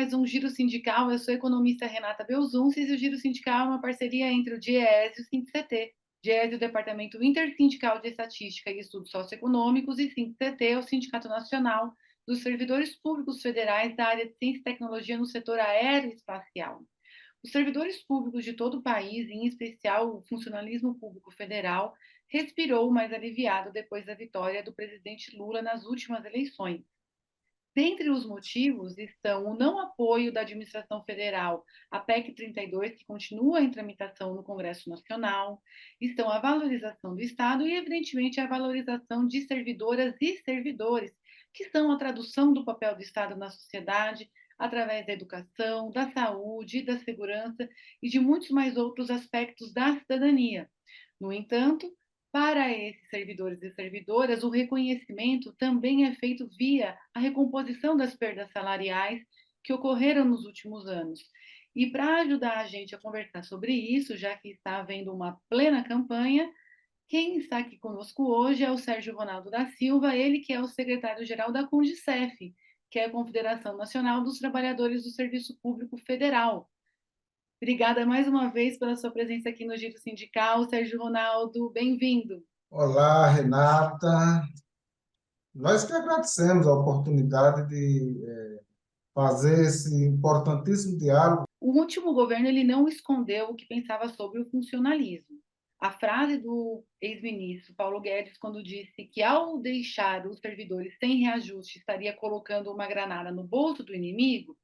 mais um Giro Sindical. Eu sou a economista Renata Belzunces e o Giro Sindical é uma parceria entre o DIEESE e o SINDIC-CT. DIEESE é o Departamento Intersindical de Estatística e Estudos Socioeconômicos e SINDIC-CT é o Sindicato Nacional dos Servidores Públicos Federais da área de Ciência e Tecnologia no setor aeroespacial. Os servidores públicos de todo o país, em especial o funcionalismo público federal, respirou mais aliviado depois da vitória do presidente Lula nas últimas eleições. Dentre os motivos estão o não apoio da administração federal à PEC 32, que continua em tramitação no Congresso Nacional, estão a valorização do Estado e, evidentemente, a valorização de servidoras e servidores, que são a tradução do papel do Estado na sociedade, através da educação, da saúde, da segurança e de muitos mais outros aspectos da cidadania. No entanto, para esses servidores e servidoras, o reconhecimento também é feito via a recomposição das perdas salariais que ocorreram nos últimos anos. E para ajudar a gente a conversar sobre isso, já que está havendo uma plena campanha, quem está aqui conosco hoje é o Sérgio Ronaldo da Silva, ele que é o secretário-geral da CONDICEF, que é a Confederação Nacional dos Trabalhadores do Serviço Público Federal. Obrigada mais uma vez pela sua presença aqui no Giro Sindical. Sérgio Ronaldo, bem-vindo. Olá, Renata. Nós que agradecemos a oportunidade de fazer esse importantíssimo diálogo. O último governo ele não escondeu o que pensava sobre o funcionalismo. A frase do ex-ministro Paulo Guedes, quando disse que ao deixar os servidores sem reajuste estaria colocando uma granada no bolso do inimigo,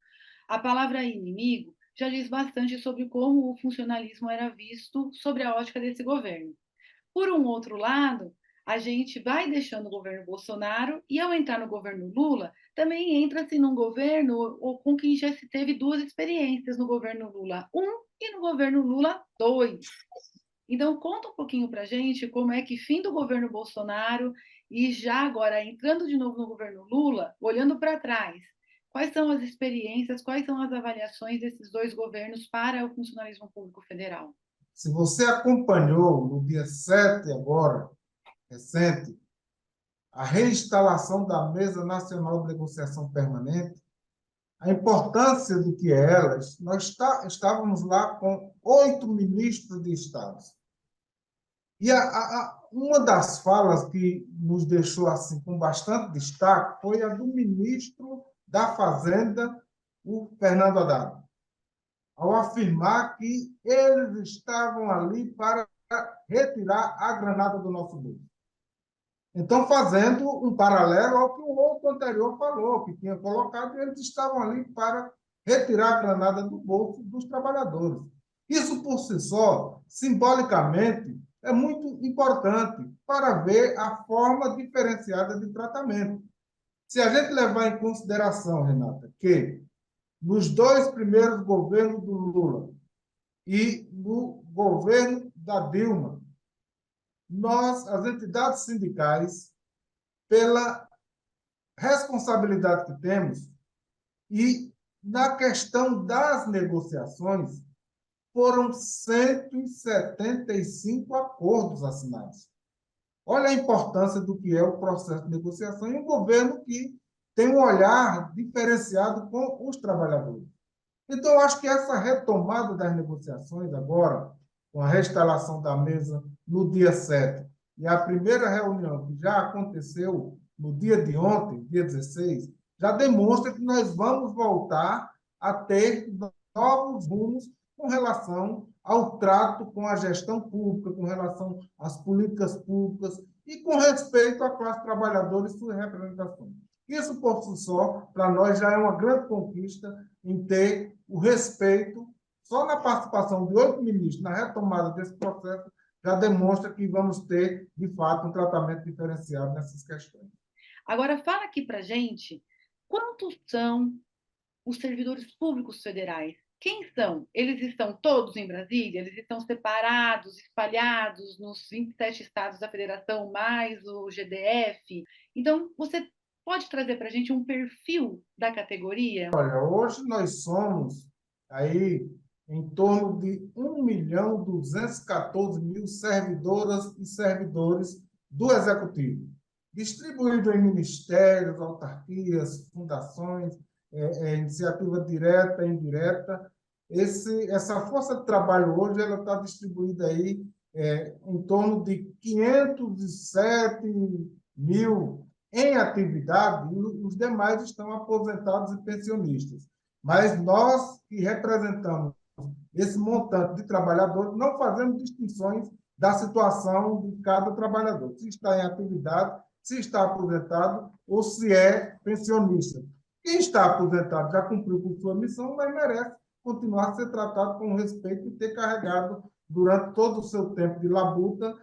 a palavra inimigo já diz bastante sobre como o funcionalismo era visto sobre a ótica desse governo. Por um outro lado, a gente vai deixando o governo Bolsonaro e, ao entrar no governo Lula, também entra-se num governo com quem já se teve duas experiências, no governo Lula 1 e no governo Lula 2. Então, conta um pouquinho para a gente como é que, fim do governo Bolsonaro e já agora entrando de novo no governo Lula, olhando para trás, quais são as experiências, quais são as avaliações desses dois governos para o funcionalismo público federal? Se você acompanhou no dia 7 agora, recente, a reinstalação da Mesa Nacional de Negociação Permanente, a importância do que é ela, nós estávamos lá com 8 ministros de Estados. E uma das falas que nos deixou assim com bastante destaque foi a do ministro da Fazenda, o Fernando Haddad, ao afirmar que eles estavam ali para retirar a granada do nosso bolso. Então, fazendo um paralelo ao que o outro anterior falou, que tinha colocado, eles estavam ali para retirar a granada do bolso dos trabalhadores. Isso, por si só, simbolicamente, é muito importante para ver a forma diferenciada de tratamento. Se a gente levar em consideração, Renata, que nos 2 primeiros governos do Lula e no governo da Dilma, nós, as entidades sindicais, pela responsabilidade que temos e na questão das negociações, foram 175 acordos assinados. Olha a importância do que é o processo de negociação em um governo que tem um olhar diferenciado com os trabalhadores. Então, acho que essa retomada das negociações agora, com a reinstalação da mesa no dia 7, e a primeira reunião que já aconteceu no dia de ontem, dia 16, já demonstra que nós vamos voltar a ter novos rumos com relação ao trato com a gestão pública, com relação às políticas públicas e com respeito à classe trabalhadora e suas representações. Isso, por si só, para nós já é uma grande conquista em ter o respeito. Só na participação de 8 ministros, na retomada desse processo, já demonstra que vamos ter, de fato, um tratamento diferenciado nessas questões. Agora, fala aqui para a gente quantos são os servidores públicos federais? Quem são? Eles estão todos em Brasília? Eles estão separados, espalhados nos 27 estados da federação, mais o GDF? Então, você pode trazer para a gente um perfil da categoria? Olha, hoje nós somos aí em torno de 1.214.000 servidoras e servidores do Executivo, distribuído em ministérios, autarquias, fundações, iniciativa direta, indireta. Essa força de trabalho hoje ela está distribuída aí em torno de 507 mil em atividade, e os demais estão aposentados e pensionistas. Mas nós que representamos esse montante de trabalhadores, não fazemos distinções da situação de cada trabalhador, se está em atividade, se está aposentado ou se é pensionista. Quem está aposentado já cumpriu com sua missão, mas merece continuar a ser tratado com respeito e ter carregado durante todo o seu tempo de labuta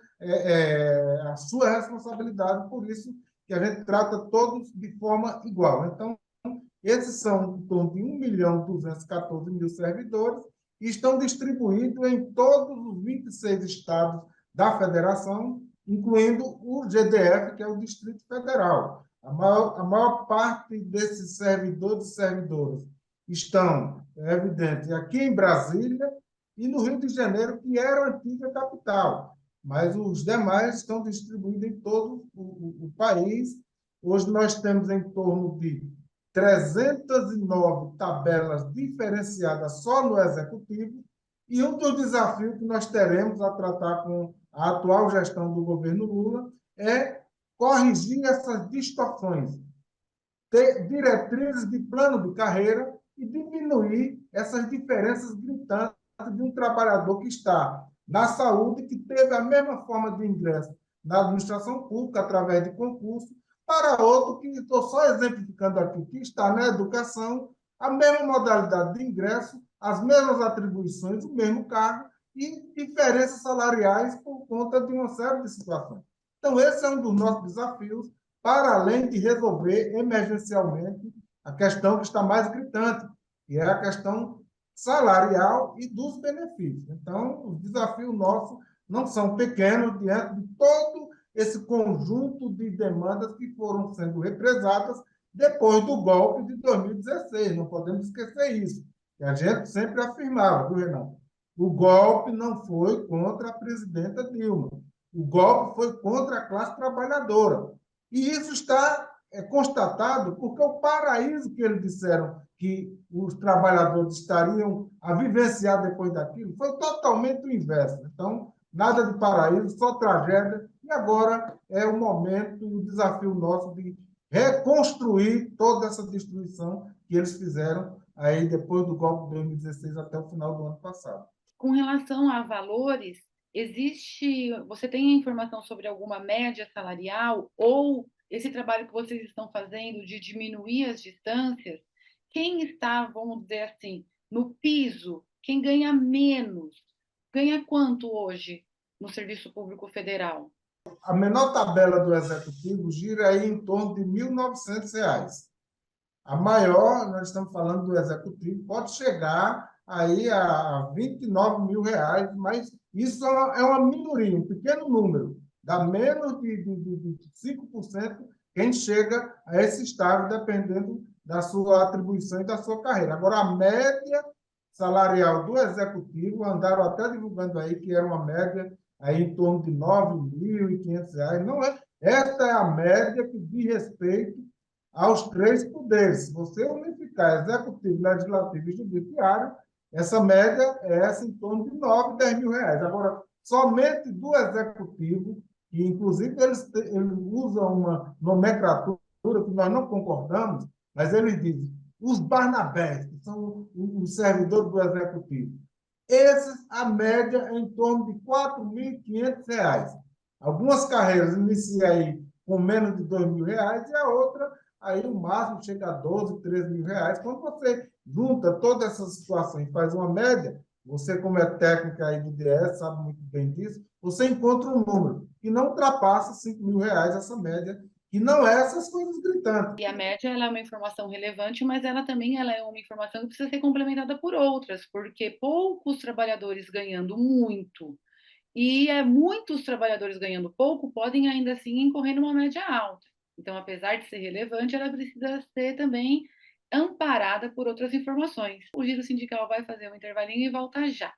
a sua responsabilidade. Por isso que a gente trata todos de forma igual. Então, esses são em torno de 1.214.000 servidores e estão distribuídos em todos os 26 estados da federação, incluindo o GDF, que é o Distrito Federal. A maior parte desses servidores e servidoras estão, é evidente, aqui em Brasília e no Rio de Janeiro, que era a antiga capital, mas os demais estão distribuídos em todo o país. Hoje nós temos em torno de 309 tabelas diferenciadas só no Executivo, e um dos desafios que nós teremos a tratar com a atual gestão do governo Lula é corrigir essas distorções, ter diretrizes de plano de carreira e diminuir essas diferenças gritantes de um trabalhador que está na saúde, que teve a mesma forma de ingresso na administração pública, através de concurso, para outro que, estou só exemplificando aqui, que está na educação, a mesma modalidade de ingresso, as mesmas atribuições, o mesmo cargo e diferenças salariais por conta de uma série de situações. Então, esse é um dos nossos desafios, para além de resolver emergencialmente a questão que está mais gritante, que é a questão salarial e dos benefícios. Então, os desafios nossos não são pequenos diante de todo esse conjunto de demandas que foram sendo represadas depois do golpe de 2016. Não podemos esquecer isso, que a gente sempre afirmava, viu, Renato? O golpe não foi contra a presidenta Dilma. O golpe foi contra a classe trabalhadora. E isso está constatado porque o paraíso que eles disseram que os trabalhadores estariam a vivenciar depois daquilo foi totalmente o inverso. Então, nada de paraíso, só tragédia. E agora é o momento, o desafio nosso de reconstruir toda essa destruição que eles fizeram aí depois do golpe de 2016 até o final do ano passado. Com relação a valores, você tem informação sobre alguma média salarial ou esse trabalho que vocês estão fazendo de diminuir as distâncias? Quem está, vamos dizer assim, no piso, quem ganha menos, ganha quanto hoje no Serviço Público Federal? A menor tabela do Executivo gira aí em torno de R$ 1.900. A maior, nós estamos falando do Executivo, pode chegar aí a R$ 29.000, mas isso é uma minoria, um pequeno número. Dá menos de 5% quem chega a esse estágio, dependendo da sua atribuição e da sua carreira. Agora, a média salarial do Executivo, andaram até divulgando aí que era uma média aí em torno de R$ 9.500. Não é? Esta é a média que diz respeito aos três poderes. Se você unificar executivo, legislativo e judiciário, essa média é essa em torno de 9, 10 mil reais. Agora, somente do executivo, que inclusive eles usam uma nomenclatura que nós não concordamos, mas eles dizem os Barnabés, que são os servidores do executivo. Esses, a média é em torno de R$ 4.500. Algumas carreiras iniciam aí com menos de R$ 2.000 e a outra aí o máximo chega a 12, 13 mil reais. Quando você junta todas essas situações e faz uma média, você, como é técnica aí do DS, sabe muito bem disso, você encontra um número que não ultrapassa 5 mil reais essa média, que não é essas coisas gritantes. E a média ela é uma informação relevante, mas ela também ela é uma informação que precisa ser complementada por outras, porque poucos trabalhadores ganhando muito e muitos trabalhadores ganhando pouco podem ainda assim incorrer numa média alta. Então, apesar de ser relevante, ela precisa ser também amparada por outras informações. O Giro Sindical vai fazer um intervalinho e volta já.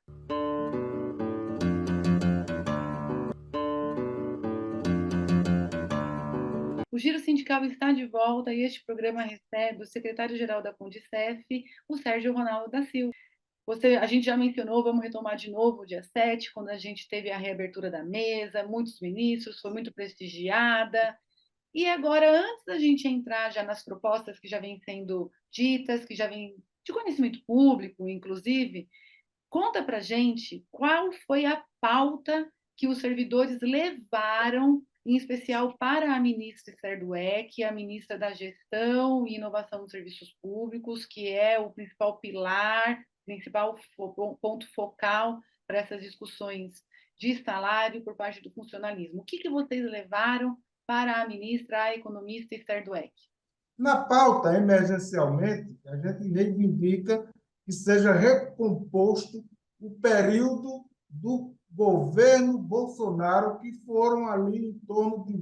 O Giro Sindical está de volta e este programa recebe o secretário-geral da Condicef, o Sérgio Ronaldo da Silva. A gente já mencionou, vamos retomar de novo, dia 7, quando a gente teve a reabertura da mesa, muitos ministros, foi muito prestigiada. E agora, antes da gente entrar já nas propostas que já vêm sendo ditas, que já vêm de conhecimento público, inclusive, conta para a gente qual foi a pauta que os servidores levaram, em especial para a ministra Esther Dweck, a ministra da Gestão e Inovação dos Serviços Públicos, que é o principal pilar, principal ponto focal para essas discussões de salário por parte do funcionalismo. O que vocês levaram para a ministra, a economista Esther Dweck? Na pauta, emergencialmente, a gente reivindica que seja recomposto o período do governo Bolsonaro, que foram ali em torno de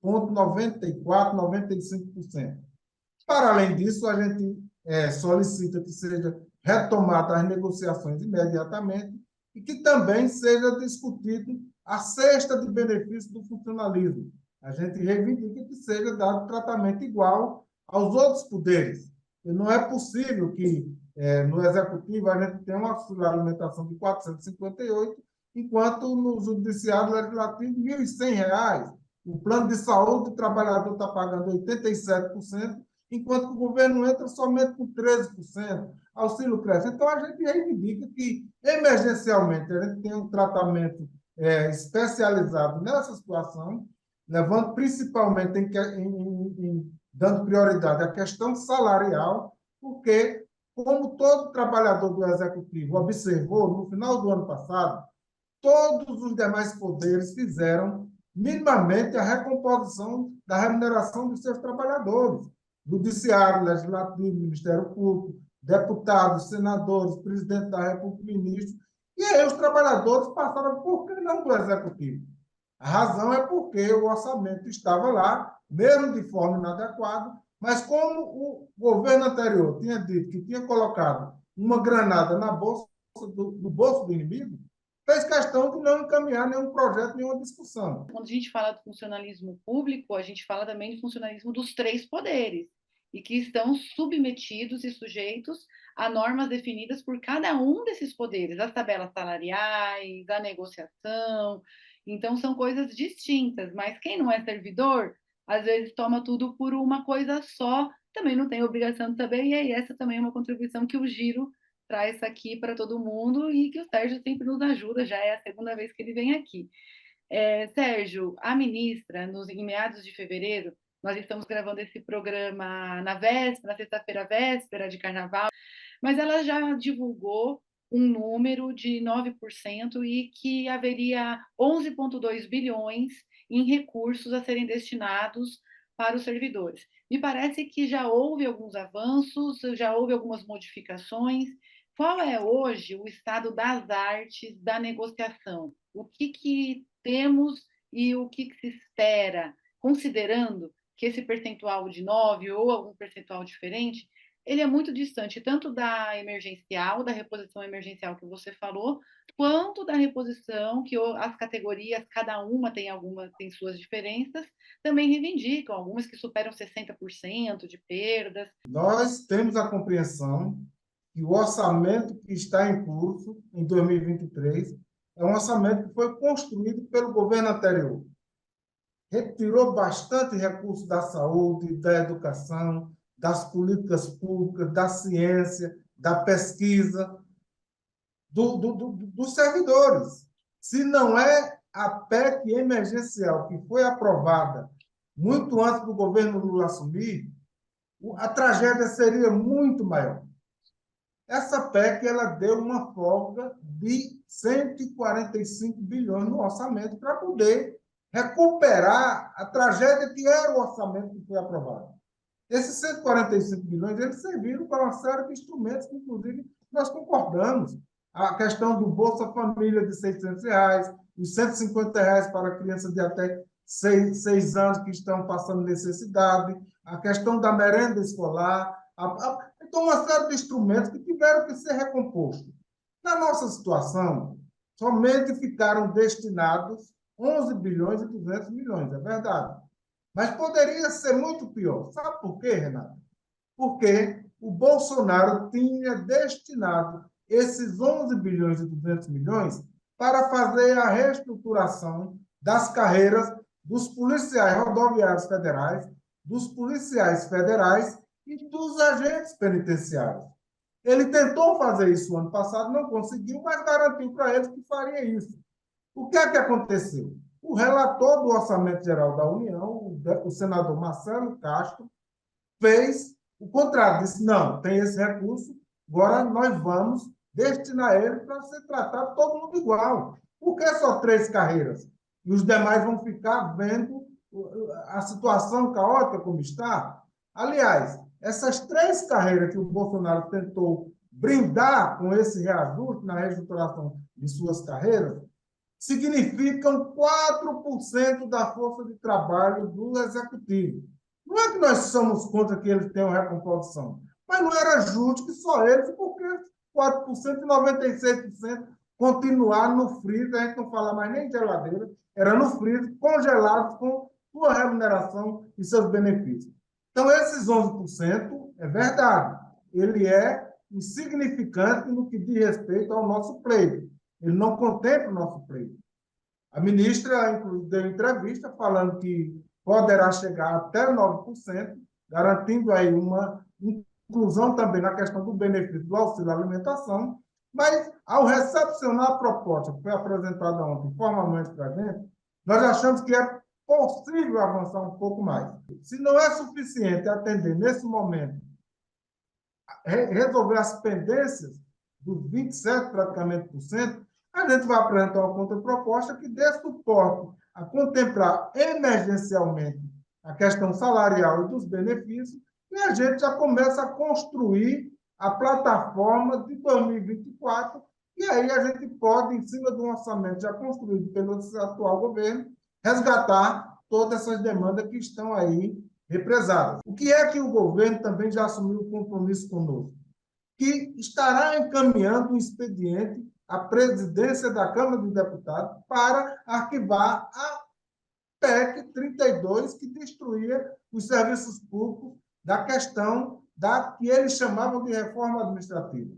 26,94%, 95%. Para além disso, a gente solicita que seja retomada as negociações imediatamente e que também seja discutido a cesta de benefícios do funcionalismo. A gente reivindica que seja dado tratamento igual aos outros poderes. E não é possível que no Executivo a gente tenha uma alimentação de R$ 458, enquanto no Judiciário Legislativo R$ 1.100. O plano de saúde do trabalhador está pagando 87%, enquanto que o governo entra somente com 13%, auxílio cresce. Então, a gente reivindica que, emergencialmente, a gente tem um tratamento especializado nessa situação, levando principalmente dando prioridade à questão salarial, porque, como todo trabalhador do Executivo observou no final do ano passado, todos os demais poderes fizeram minimamente a recomposição da remuneração dos seus trabalhadores, Judiciário, Legislativo, Ministério Público, deputados, senadores, presidente da República, ministro. E aí os trabalhadores passaram, por que não do Executivo? A razão é porque o orçamento estava lá, mesmo de forma inadequada, mas como o governo anterior tinha dito que tinha colocado uma granada na bolsa no bolso do inimigo, fez questão de não encaminhar nenhum projeto, nenhuma discussão. Quando a gente fala do funcionalismo público, a gente fala também do funcionalismo dos três poderes, e que estão submetidos e sujeitos a normas definidas por cada um desses poderes, as tabelas salariais, a negociação. Então, são coisas distintas, mas quem não é servidor, às vezes toma tudo por uma coisa só, também não tem obrigação de saber, e aí essa também é uma contribuição que o Giro traz aqui para todo mundo e que o Sérgio sempre nos ajuda, já é a segunda vez que ele vem aqui. Sérgio, a ministra, em meados de fevereiro, nós estamos gravando esse programa na véspera, na sexta-feira véspera de carnaval, mas ela já divulgou um número de 9% e que haveria 11,2 bilhões em recursos a serem destinados para os servidores. Me parece que já houve alguns avanços, já houve algumas modificações. Qual é hoje o estado das artes da negociação? O que temos e o que se espera, considerando que esse percentual de 9 ou algum percentual diferente, ele é muito distante tanto da emergencial, da reposição emergencial que você falou, quanto da reposição que as categorias, cada uma tem suas diferenças, também reivindicam, algumas que superam 60% de perdas. Nós temos a compreensão que o orçamento que está em curso em 2023 é um orçamento que foi construído pelo governo anterior. Retirou bastante recursos da saúde, da educação, das políticas públicas, da ciência, da pesquisa, dos servidores. Se não é a PEC emergencial que foi aprovada muito antes do governo Lula assumir, a tragédia seria muito maior. Essa PEC ela deu uma folga de 145 bilhões no orçamento para poder recuperar a tragédia que era o orçamento que foi aprovado. Esses 145 bilhões eles serviram para uma série de instrumentos que, inclusive, nós concordamos. A questão do Bolsa Família de R$ 600, os R$ 150 para crianças de até 6 anos que estão passando necessidade, a questão da merenda escolar, então uma série de instrumentos que tiveram que ser recompostos. Na nossa situação, somente ficaram destinados 11 bilhões e 200 milhões, é verdade. Mas poderia ser muito pior. Sabe por quê, Renato? Porque o Bolsonaro tinha destinado esses 11 bilhões e 200 milhões para fazer a reestruturação das carreiras dos policiais rodoviários federais, dos policiais federais e dos agentes penitenciários. Ele tentou fazer isso ano passado, não conseguiu, mas garantiu para eles que faria isso. O que é que aconteceu? O relator do Orçamento Geral da União, o senador Marcelo Castro, fez o contrário, disse, não, tem esse recurso, agora nós vamos destinar ele para ser tratado todo mundo igual. Por que só 3 carreiras? E os demais vão ficar vendo a situação caótica como está? Aliás, essas 3 carreiras que o Bolsonaro tentou brindar com esse reajuste na reestruturação de suas carreiras, significam 4% da força de trabalho do executivo. Não é que nós somos contra que eles tenham recomposição, mas não era justo que só eles, porque 4% e 96% continuar no freezer, a gente não fala mais nem de geladeira, era no freezer, congelados com sua remuneração e seus benefícios. Então, esses 11% é verdade, ele é insignificante no que diz respeito ao nosso pleito. Ele não contempla o nosso pleito. A ministra, inclusive, deu entrevista falando que poderá chegar até 9%, garantindo aí uma inclusão também na questão do benefício do auxílio alimentação, mas, ao recepcionar a proposta que foi apresentada ontem formalmente para a gente, nós achamos que é possível avançar um pouco mais. Se não é suficiente atender, nesse momento, resolver as pendências dos 27, praticamente, por cento, a gente vai apresentar uma contraproposta que dê suporte a contemplar emergencialmente a questão salarial e dos benefícios, e a gente já começa a construir a plataforma de 2024, e aí a gente pode, em cima de um orçamento já construído pelo atual governo, resgatar todas essas demandas que estão aí represadas. O que é que o governo também já assumiu o compromisso conosco? Que estará encaminhando um expediente à presidência da Câmara dos Deputados para arquivar a PEC 32, que destruía os serviços públicos da questão da que eles chamavam de reforma administrativa.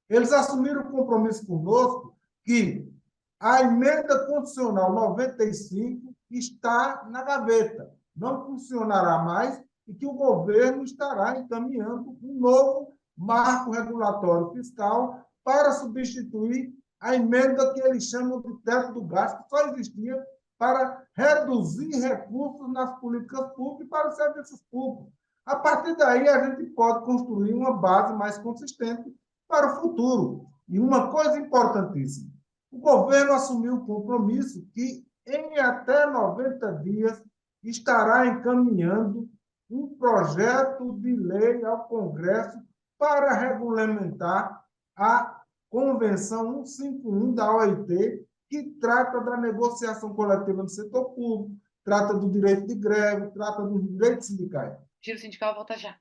Eles assumiram o compromisso conosco que a emenda constitucional 95 está na gaveta, não funcionará mais e que o governo estará encaminhando um novo marco regulatório fiscal para substituir a emenda que eles chamam de teto do gasto, que só existia para reduzir recursos nas políticas públicas e para os serviços públicos. A partir daí, a gente pode construir uma base mais consistente para o futuro. E uma coisa importantíssima, o governo assumiu o compromisso que, em até 90 dias, estará encaminhando um projeto de lei ao Congresso para regulamentar a Convenção 151 da OIT, que trata da negociação coletiva no setor público, trata do direito de greve, trata dos direitos sindicais. Giro sindical volta já.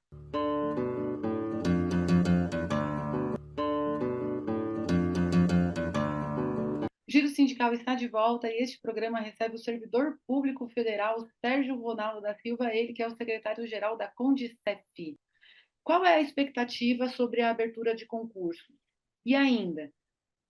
O Giro Sindical está de volta e este programa recebe o servidor público federal Sérgio Ronaldo da Silva, ele que é o secretário-geral da Condicef. Qual é a expectativa sobre a abertura de concurso? E ainda,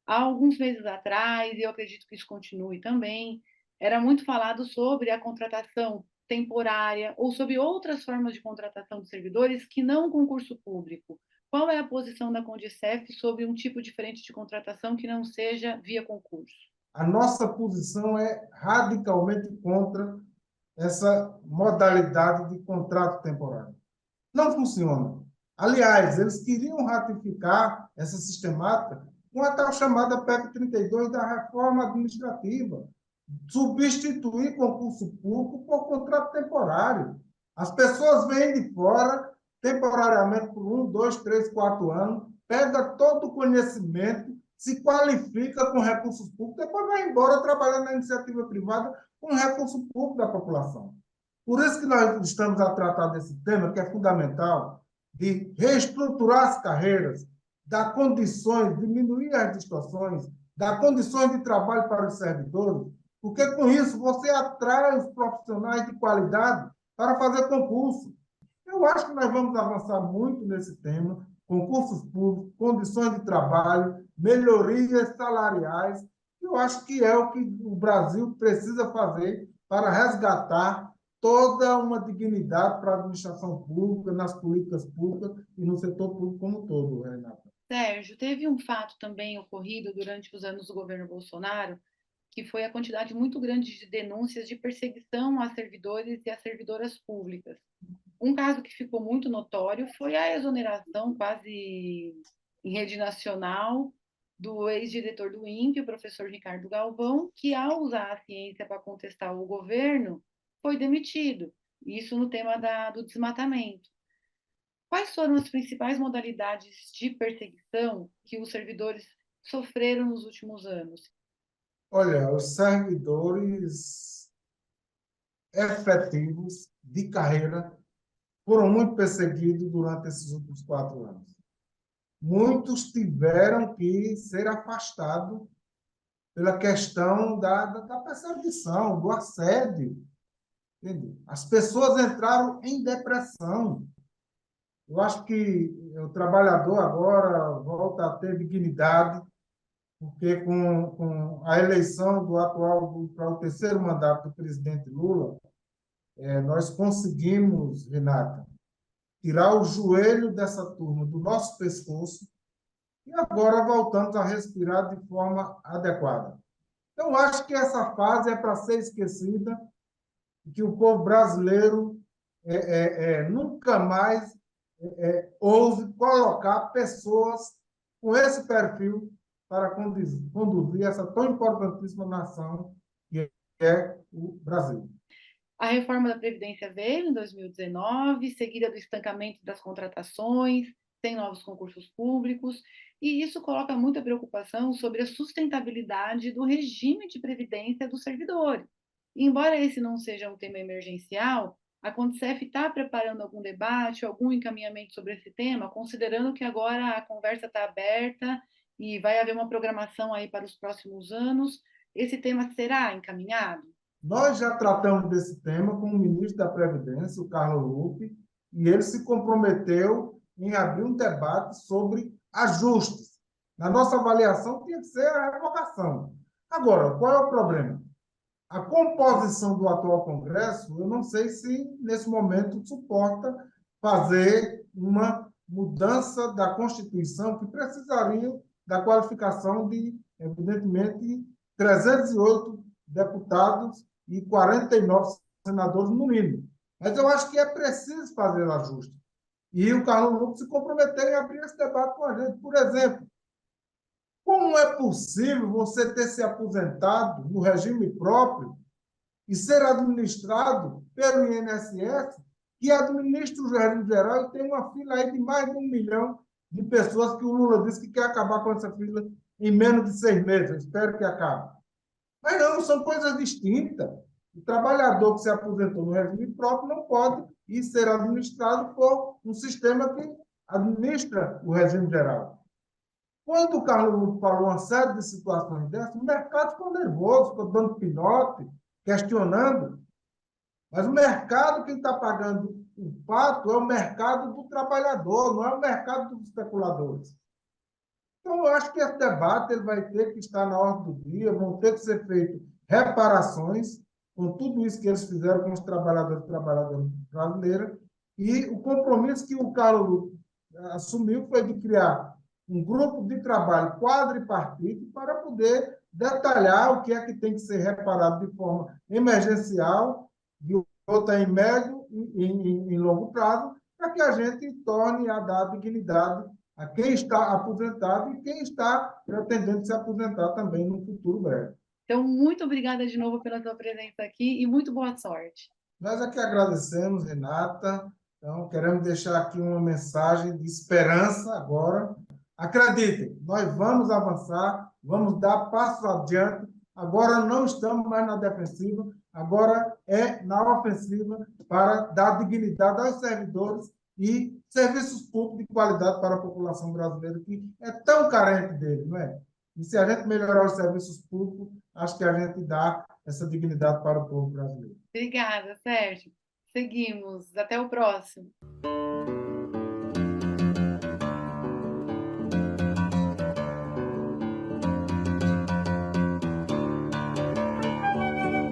há alguns meses atrás, e eu acredito que isso continue também, era muito falado sobre a contratação temporária ou sobre outras formas de contratação de servidores que não concurso público. Qual é a posição da Condicef sobre um tipo diferente de contratação que não seja via concurso? A nossa posição é radicalmente contra essa modalidade de contrato temporário. Não funciona. Aliás, eles queriam ratificar essa sistemática com a tal chamada PEC 32 da reforma administrativa, substituir concurso público por contrato temporário. As pessoas vêm de fora, temporariamente por 1, 2, 3, 4 anos, pega todo o conhecimento, se qualifica com recursos públicos, depois vai embora trabalhando na iniciativa privada com recurso público da população. Por isso que nós estamos a tratar desse tema, que é fundamental, de reestruturar as carreiras, dar condições, diminuir as distorções, dar condições de trabalho para os servidores, porque com isso você atrai os profissionais de qualidade para fazer concurso. Eu acho que nós vamos avançar muito nesse tema, concursos públicos, condições de trabalho, melhorias salariais. Eu acho que é o que o Brasil precisa fazer para resgatar toda uma dignidade para a administração pública, nas políticas públicas e no setor público como um todo, Renata. Sérgio, teve um fato também ocorrido durante os anos do governo Bolsonaro, que foi a quantidade muito grande de denúncias de perseguição a servidores e a servidoras públicas. Um caso que ficou muito notório foi a exoneração quase em rede nacional do ex-diretor do INPE, o professor Ricardo Galvão, que, ao usar a ciência para contestar o governo, foi demitido. Isso no tema do desmatamento. Quais foram as principais modalidades de perseguição que os servidores sofreram nos últimos anos? Olha, os servidores efetivos de carreira foram muito perseguidos durante esses últimos 4 anos. Muitos tiveram que ser afastados pela questão da perseguição, do assédio. Entende? As pessoas entraram em depressão. Eu acho que o trabalhador agora volta a ter dignidade, porque com a eleição do atual para o terceiro mandato do presidente Lula, nós conseguimos, Renata, tirar o joelho dessa turma do nosso pescoço e agora voltamos a respirar de forma adequada. Então, acho que essa fase é para ser esquecida e que o povo brasileiro nunca mais ouse colocar pessoas com esse perfil para conduzir essa tão importantíssima nação que é o Brasil. A reforma da Previdência veio em 2019, seguida do estancamento das contratações, sem novos concursos públicos, e isso coloca muita preocupação sobre a sustentabilidade do regime de previdência dos servidores. E, embora esse não seja um tema emergencial, a Condecef está preparando algum debate, algum encaminhamento sobre esse tema, considerando que agora a conversa está aberta e vai haver uma programação aí para os próximos anos. Esse tema será encaminhado? Nós já tratamos desse tema com o ministro da Previdência, o Carlos Lupe, e ele se comprometeu em abrir um debate sobre ajustes. Na nossa avaliação, tinha que ser a revogação. Agora, qual é o problema? A composição do atual Congresso, eu não sei se, nesse momento, suporta fazer uma mudança da Constituição que precisaria da qualificação de, evidentemente, 308 deputados e 49 senadores, no mínimo. Mas eu acho que é preciso fazer ajuste. E o Carlos Lucas se comprometeu em abrir esse debate com a gente. Por exemplo, como é possível você ter se aposentado no regime próprio e ser administrado pelo INSS, que administra o regime geral e tem uma fila aí de mais de 1 milhão de pessoas que o Lula disse que quer acabar com essa fila em menos de 6 meses. Eu espero que acabe. Mas não, são coisas distintas. O trabalhador que se aposentou no regime próprio não pode ir ser administrado por um sistema que administra o regime geral. Quando o Carlos Lula falou uma série de situações dessas, o mercado ficou nervoso, ficou dando pinote, questionando. Mas o mercado, quem está pagando o pato, é o mercado do trabalhador, não é o mercado dos especuladores. Então, eu acho que esse debate ele vai ter que estar na ordem do dia, vão ter que ser feitas reparações com tudo isso que eles fizeram com os trabalhadores e trabalhadoras brasileiras, e o compromisso que o Carlos assumiu foi de criar um grupo de trabalho quadripartite para poder detalhar o que é que tem que ser reparado de forma emergencial, de outra em médio e em longo prazo, para que a gente torne a dar dignidade a quem está aposentado e quem está pretendendo se aposentar também no futuro breve. Então, muito obrigada de novo pela sua presença aqui e muito boa sorte. Nós aqui agradecemos, Renata. Então, queremos deixar aqui uma mensagem de esperança agora. Acreditem, nós vamos avançar, vamos dar passos adiante. Agora não estamos mais na defensiva, agora é na ofensiva para dar dignidade aos servidores e serviços públicos de qualidade para a população brasileira, que é tão carente dele, não é? E se a gente melhorar os serviços públicos, acho que a gente dá essa dignidade para o povo brasileiro. Obrigada, Sérgio. Seguimos. Até o próximo.